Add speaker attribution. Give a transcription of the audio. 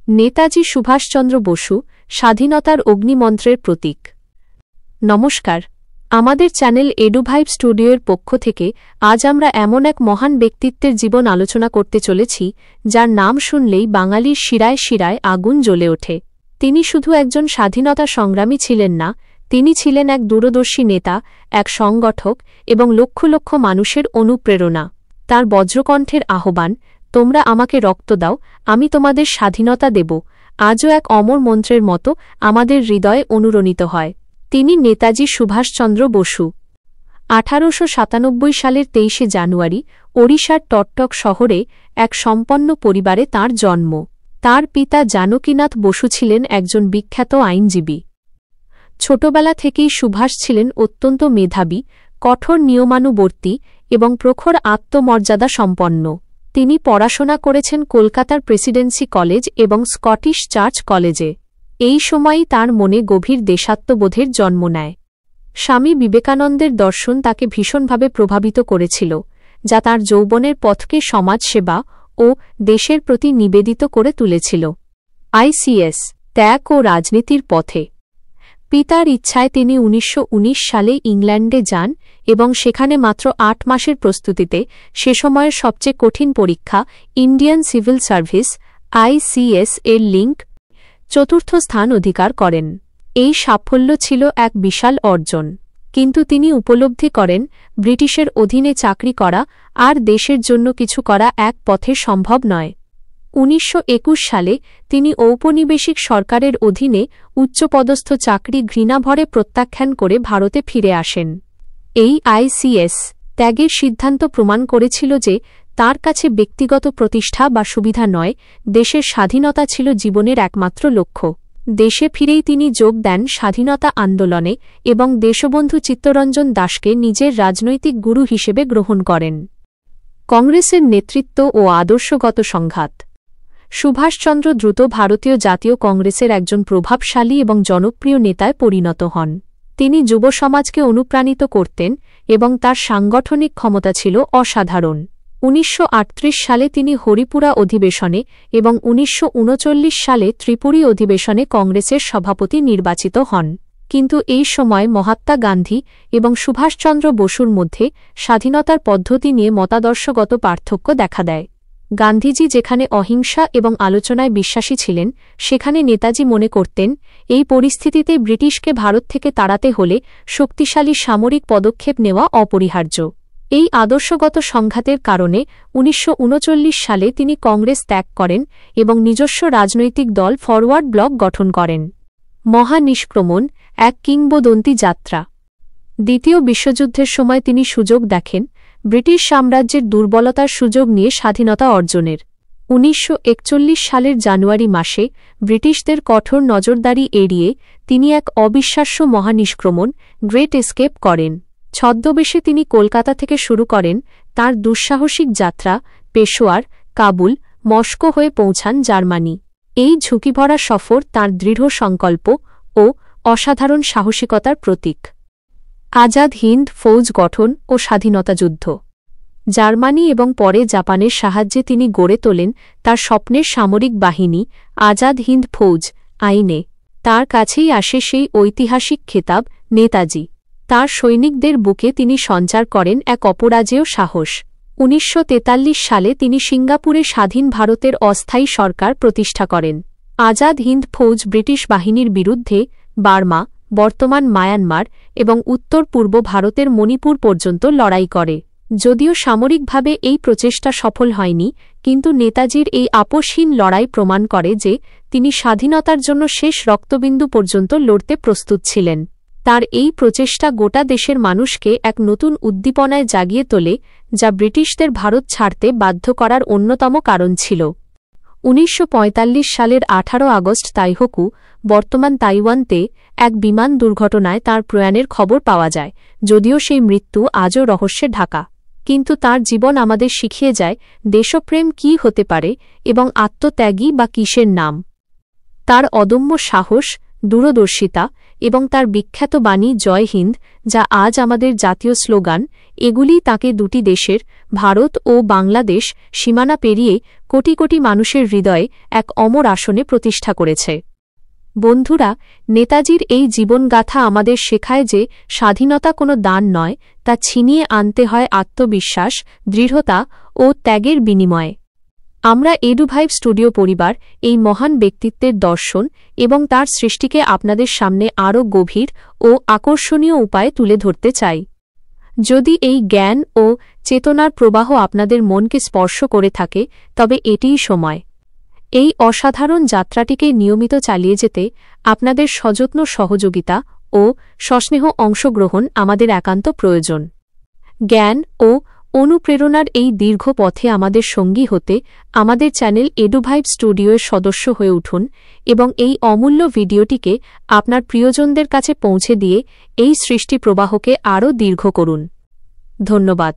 Speaker 1: নেতাজি সুভাষচন্দ্র বসু স্বাধীনতার অগ্নিমন্ত্রের প্রতীক। নমস্কার, আমাদের চ্যানেল এডুভাইব স্টুডিওর পক্ষ থেকে আজ আমরা এমন এক মহান ব্যক্তিত্বের জীবন আলোচনা করতে চলেছি যার নাম শুনলেই বাঙালির শিরায় শিরায় আগুন জ্বলে ওঠে। তিনি শুধু একজন স্বাধীনতা সংগ্রামী ছিলেন না, তিনি ছিলেন এক দূরদর্শী নেতা, এক সংগঠক এবং লক্ষ লক্ষ মানুষের অনুপ্রেরণা। তার বজ্রকণ্ঠের আহ্বান, তোমরা আমাকে রক্ত দাও, আমি তোমাদের স্বাধীনতা দেব, আজও এক অমর মন্ত্রের মতো আমাদের হৃদয়ে অনুরণিত হয়। তিনি নেতাজি সুভাষচন্দ্র বসু। 1897 সালের 23শে জানুয়ারি ওড়িশার টট্টক শহরে এক সম্পন্ন পরিবারে তাঁর জন্ম। তাঁর পিতা জানকীনাথ বসু ছিলেন একজন বিখ্যাত আইনজীবী। ছোটবেলা থেকেই সুভাষ ছিলেন অত্যন্ত মেধাবী, কঠোর নিয়মানুবর্তী এবং প্রখর আত্মমর্যাদা সম্পন্ন। তিনি পড়াশোনা করেছেন কলকাতার প্রেসিডেন্সি কলেজ এবং স্কটিশ চার্চ কলেজে। এই সময়ই তাঁর মনে গভীর দেশাত্মবোধের জন্ম নেয়। স্বামী বিবেকানন্দের দর্শন তাকে ভীষণভাবে প্রভাবিত করেছিল, যা তাঁর যৌবনের পথকে সমাজসেবা ও দেশের প্রতি নিবেদিত করে তুলেছিল। আইসিএস ত্যাগ ও রাজনীতির পথে। পিতার ইচ্ছায় তিনি 1919 সালে ইংল্যান্ডে যান এবং সেখানে মাত্র 8 মাসের প্রস্তুতিতে সে সময়ের সবচেয়ে কঠিন পরীক্ষা ইন্ডিয়ান সিভিল সার্ভিস আইসিএস এর লিঙ্ক চতুর্থ স্থান অধিকার করেন। এই সাফল্য ছিল এক বিশাল অর্জন, কিন্তু তিনি উপলব্ধি করেন ব্রিটিশের অধীনে চাকরি করা আর দেশের জন্য কিছু করা এক পথে সম্ভব নয়। 1921 সালে তিনি ঔপনিবেশিক সরকারের অধীনে উচ্চপদস্থ চাকরি ঘৃণাভরে প্রত্যাখ্যান করে ভারতে ফিরে আসেন। এই আইসিএস ত্যাগের সিদ্ধান্ত প্রমাণ করেছিল যে তাঁর কাছে ব্যক্তিগত প্রতিষ্ঠা বা সুবিধা নয়, দেশের স্বাধীনতা ছিল জীবনের একমাত্র লক্ষ্য। দেশে ফিরেই তিনি যোগ দেন স্বাধীনতা আন্দোলনে এবং দেশবন্ধু চিত্তরঞ্জন দাসকে নিজের রাজনৈতিক গুরু হিসেবে গ্রহণ করেন। কংগ্রেসের নেতৃত্ব ও আদর্শগত সংঘাত। সুভাষচন্দ্র দ্রুত ভারতীয় জাতীয় কংগ্রেসের একজন প্রভাবশালী এবং জনপ্রিয় নেতায় পরিণত হন। তিনি যুব সমাজকে অনুপ্রাণিত করতেন এবং তার সাংগঠনিক ক্ষমতা ছিল অসাধারণ। 1938 সালে তিনি হরিপুরা অধিবেশনে এবং 1939 সালে ত্রিপুরী অধিবেশনে কংগ্রেসের সভাপতি নির্বাচিত হন। কিন্তু এই সময় মহাত্মা গান্ধী এবং সুভাষচন্দ্র বসুর মধ্যে স্বাধীনতার পদ্ধতি নিয়ে মতাদর্শগত পার্থক্য দেখা দেয়। গান্ধীজি যেখানে অহিংসা এবং আলোচনায় বিশ্বাসী ছিলেন, সেখানে নেতাজি মনে করতেন এই পরিস্থিতিতে ব্রিটিশকে ভারত থেকে তাড়াতে হলে শক্তিশালী সামরিক পদক্ষেপ নেওয়া অপরিহার্য। এই আদর্শগত সংঘাতের কারণে 1939 সালে তিনি কংগ্রেস ত্যাগ করেন এবং নিজস্ব রাজনৈতিক দল ফরওয়ার্ড ব্লক গঠন করেন। মহানিষ্ক্রমণ, এক কিংবদন্তি যাত্রা। দ্বিতীয় বিশ্বযুদ্ধের সময় তিনি সুযোগ দেখেন ব্রিটিশ সাম্রাজ্যের দুর্বলতার সুযোগ নিয়ে স্বাধীনতা অর্জনের। 1941 সালের জানুয়ারি মাসে ব্রিটিশদের কঠোর নজরদারি এড়িয়ে তিনি এক অবিশ্বাস্য মহানিষ্ক্রমণ গ্রেট এস্কেপ করেন। ছদ্মবেশে তিনি কলকাতা থেকে শুরু করেন তাঁর দুঃসাহসিক যাত্রা, পেশোয়ার, কাবুল, মস্কো হয়ে পৌঁছান জার্মানি। এই ঝুঁকিভরা সফর তাঁর দৃঢ় সংকল্প ও অসাধারণ সাহসিকতার প্রতীক। আজাদ হিন্দ ফৌজ গঠন ও স্বাধীনতা যুদ্ধ। জার্মানি এবং পরে জাপানের সাহায্যে তিনি গড়ে তোলেন তার স্বপ্নের সামরিক বাহিনী আজাদ হিন্দ ফৌজ আইনে। তার কাছেই আসে সেই ঐতিহাসিক খেতাব নেতাজি। তাঁর সৈনিকদের বুকে তিনি সঞ্চার করেন এক অপরাজেয় সাহস। 1943 সালে তিনি সিঙ্গাপুরে স্বাধীন ভারতের অস্থায়ী সরকার প্রতিষ্ঠা করেন। আজাদ হিন্দ ফৌজ ব্রিটিশ বাহিনীর বিরুদ্ধে বার্মা, বর্তমান মায়ানমার এবং উত্তর পূর্ব ভারতের মণিপুর পর্যন্ত লড়াই করে। যদিও সামরিকভাবে এই প্রচেষ্টা সফল হয়নি, কিন্তু নেতাজির এই আপোষহীন লড়াই প্রমাণ করে যে তিনি স্বাধীনতার জন্য শেষ রক্তবিন্দু পর্যন্ত লড়তে প্রস্তুত ছিলেন। তার এই প্রচেষ্টা গোটা দেশের মানুষকে এক নতুন উদ্দীপনায় জাগিয়ে তোলে, যা ব্রিটিশদের ভারত ছাড়তে বাধ্য করার অন্যতম কারণ ছিল। 1945 সালের 18 আগস্ট তাইহোকু, বর্তমান তাইওয়ানতে এক বিমান দুর্ঘটনায় তাঁর প্রয়াণের খবর পাওয়া যায়, যদিও সেই মৃত্যু আজও রহস্যে ঢাকা। কিন্তু তাঁর জীবন আমাদের শিখিয়ে যায় দেশপ্রেম কী হতে পারে এবং আত্মত্যাগী বা কিসের নাম। তার অদম্য সাহস, দূরদর্শিতা এবং তার বিখ্যাত বাণী জয় হিন্দ, যা আজ আমাদের জাতীয় স্লোগান, এগুলিই তাঁকে দুটি দেশের, ভারত ও বাংলাদেশ, সীমানা পেরিয়ে কোটি কোটি মানুষের হৃদয়ে এক অমর আসনে প্রতিষ্ঠা করেছে। বন্ধুরা, নেতাজির এই জীবনগাথা আমাদের শেখায় যে স্বাধীনতা কোনো দান নয়, তা ছিনিয়ে আনতে হয় আত্মবিশ্বাস, দৃঢ়তা ও ত্যাগের বিনিময়ে। আমরা এডুভাইভ স্টুডিও পরিবার এই মহান ব্যক্তিত্বের দর্শন এবং তার সৃষ্টিকে আপনাদের সামনে আরও গভীর ও আকর্ষণীয় উপায়ে তুলে ধরতে চাই। যদি এই জ্ঞান ও চেতনার প্রবাহ আপনাদের মনকে স্পর্শ করে থাকে, তবে এটিই সময়। এই অসাধারণ যাত্রাটিকে নিয়মিত চালিয়ে যেতে আপনাদের সযত্ন সহযোগিতা ও সস্নেহ অংশগ্রহণ আমাদের একান্ত প্রয়োজন। জ্ঞান ও অনুপ্রেরণার এই দীর্ঘ পথে আমাদের সঙ্গী হতে আমাদের চ্যানেল এডুভাইভ স্টুডিওর সদস্য হয়ে উঠুন এবং এই অমূল্য ভিডিওটিকে আপনার প্রিয়জনদের কাছে পৌঁছে দিয়ে এই সৃষ্টি প্রবাহকে আরও দীর্ঘ করুন। ধন্যবাদ।